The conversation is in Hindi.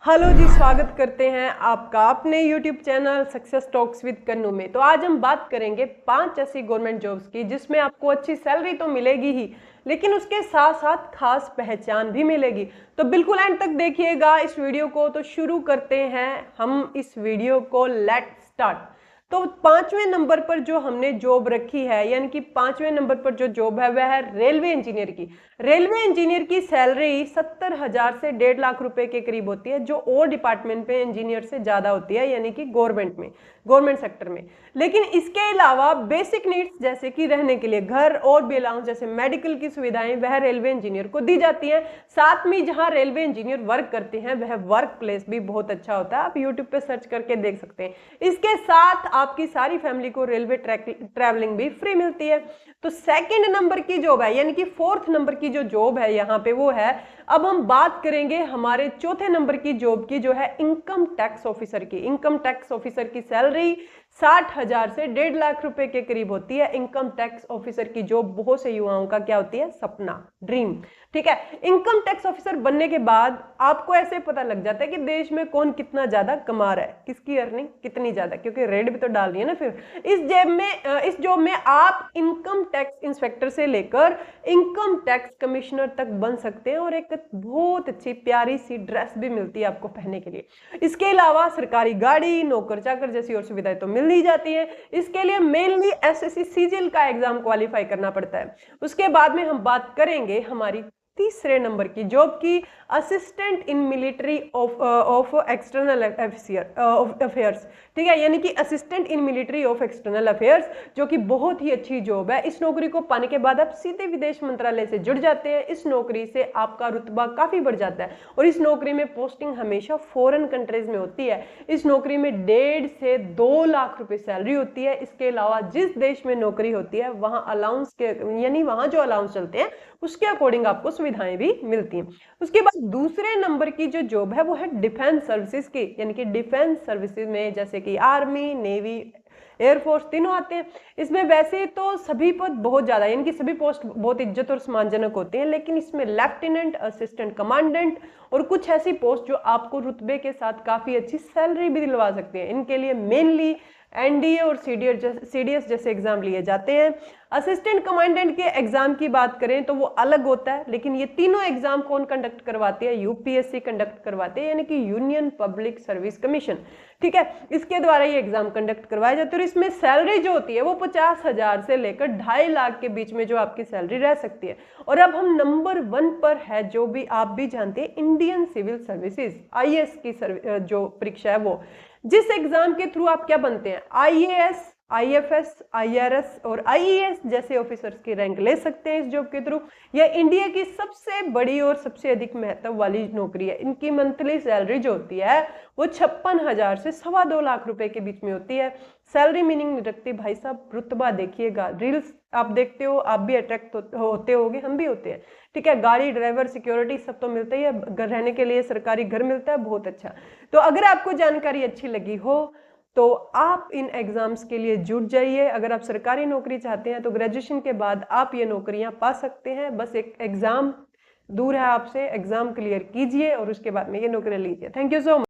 हेलो जी, स्वागत करते हैं आपका अपने YouTube channel success talks with Kannu में। तो आज हम बात करेंगे 5 ऐसी गवर्नमेंट जॉब्स की जिसमें आपको अच्छी सैलरी तो मिलेगी ही, लेकिन उसके साथ साथ खास पहचान भी मिलेगी। तो बिल्कुल एंड तक देखिएगा इस वीडियो को। तो शुरू करते हैं हम इस वीडियो को, लेट स्टार्ट। तो 5वें नंबर पर जो हमने जॉब रखी है, यानी कि 5वें नंबर पर जो जॉब है वह है रेलवे इंजीनियर की। रेलवे इंजीनियर की सैलरी 70,000 से 1.5 लाख रुपए के करीब होती है, जो और डिपार्टमेंट में इंजीनियर से ज्यादा होती है, यानी कि गवर्नमेंट सेक्टर में। लेकिन इसके अलावा बेसिक नीड्स जैसे कि रहने के लिए घर और भी अलाउंस जैसे मेडिकल की सुविधाएं वह रेलवे इंजीनियर को दी जाती हैं। साथ में जहां रेलवे इंजीनियर वर्क करते हैं वह वर्क प्लेस भी बहुत अच्छा होता है, आप यूट्यूब पे सर्च करके देख सकते हैं। इसके साथ आपकी सारी फैमिली को रेलवे ट्रैवलिंग भी फ्री मिलती है। तो सेकंड नंबर की जॉब है, यानी कि 4th नंबर की जो जॉब है यहाँ पे वो है। अब हम बात करेंगे हमारे चौथे नंबर की जॉब की, जो है इनकम टैक्स ऑफिसर की। इनकम टैक्स ऑफिसर की सैलरी 60,000 से 1.5 लाख रुपए के करीब होती है। इनकम टैक्स ऑफिसर की जॉब बहुत से युवाओं का क्या होती है, सपना, ड्रीम। ठीक है, इनकम टैक्स ऑफिसर बनने के बाद आपको ऐसे पता लग जाता है कि देश में कौन कितना ज्यादा कमा रहा है, किसकी अर्निंग कितनी ज्यादा, क्योंकि रेड भी तो डाल रही है ना। फिर इस जॉब में आप इनकम टैक्स इंस्पेक्टर से लेकर इनकम टैक्स कमिश्नर तक बन सकते हैं, और एक बहुत अच्छी प्यारी सी ड्रेस भी मिलती है आपको पहनने के लिए। इसके अलावा सरकारी गाड़ी, नौकर चाकर जैसी और सुविधाएं तो मिल ही जाती है। इसके लिए मेनली एसएससी सीजीएल का एग्जाम क्वालिफाई करना पड़ता है। उसके बाद में हम बात करेंगे हमारी तीसरे नंबर की जॉब की, assistant in military of external affairs. ठीक है, यानी कि assistant in military of external affairs, जो कि बहुत ही अच्छी जॉब है। इस नौकरी को पाने के बाद आप सीधे विदेश मंत्रालय से जुड़ जाते हैं। इस नौकरी से आपका रुतबा काफी बढ़ जाता है, और इस नौकरी में पोस्टिंग हमेशा फॉरेन कंट्रीज में होती है। इस नौकरी में 1.5 से 2 लाख रुपए सैलरी होती है। इसके अलावा जिस देश में नौकरी होती है वहां अलाउंस के, यानी वहां जो अलाउंस चलते हैं उसके अकॉर्डिंग आपको सुविधाएं भी मिलती हैं। उसके बाद दूसरे नंबर की जो जॉब है वो है डिफेंस सर्विसेज की, यानी कि डिफेंस सर्विसेज में जैसे कि आर्मी, नेवी, एयरफोर्स तीनों आते हैं। इसमें वैसे तो सभी पद बहुत ज्यादा, यानी कि सभी पोस्ट बहुत इज्जत और सम्मानजनक होते हैं, लेकिन इसमें लेफ्टिनेंट, असिस्टेंट कमांडेंट और कुछ ऐसी पोस्ट जो आपको रुतबे के साथ काफी अच्छी सैलरी भी दिलवा सकती है। इनके लिए मेनली एनडीए और सीडीएस जैसे एग्जाम लिए जाते हैं। असिस्टेंट कमांडेंट के एग्जाम की बात करें तो वो अलग होता है, लेकिन ये तीनों एग्जाम कौन कंडक्ट करवाती है, यूपीएससी कंडक्ट करवाते हैं, यानी कि यूनियन पब्लिक सर्विस कमीशन। ठीक है, इसके द्वारा ये एग्जाम कंडक्ट करवाए जाते हैं। और इसमें सैलरी जो होती है वो 50,000 से लेकर 2.5 लाख के बीच में जो आपकी सैलरी रह सकती है। और अब हम नंबर 1 पर है, जो भी आप भी जानते हैं, इंडियन सिविल सर्विसेज, आईएएस की जो परीक्षा है वो, जिस एग्जाम के थ्रू आप क्या बनते हैं, आईएएस, आईएफएस, आईआरएस और आईएएस जैसे ऑफिसर्स की रैंक ले सकते हैं इस जॉब के थ्रू। यह इंडिया की सबसे बड़ी और सबसे अधिक महत्व वाली नौकरी है। इनकी मंथली सैलरी जो होती है वो 56,000 से 2.25 लाख रुपए के बीच में होती है। सैलरी मीनिंग नहीं रखती भाई साहब, रुतबा देखिएगा। रील्स आप देखते हो, आप भी अट्रैक्ट होते होगे, हम भी होते हैं। ठीक है, गाड़ी, ड्राइवर, सिक्योरिटी सब तो मिलता ही है, घर रहने के लिए सरकारी घर मिलता है, बहुत अच्छा। तो अगर आपको जानकारी अच्छी लगी हो तो आप इन एग्जाम्स के लिए जुट जाइए। अगर आप सरकारी नौकरी चाहते हैं तो ग्रेजुएशन के बाद आप ये नौकरियां पा सकते हैं। बस एक एग्जाम दूर है आपसे, एग्जाम क्लियर कीजिए और उसके बाद में ये नौकरी लीजिए। Thank you so much.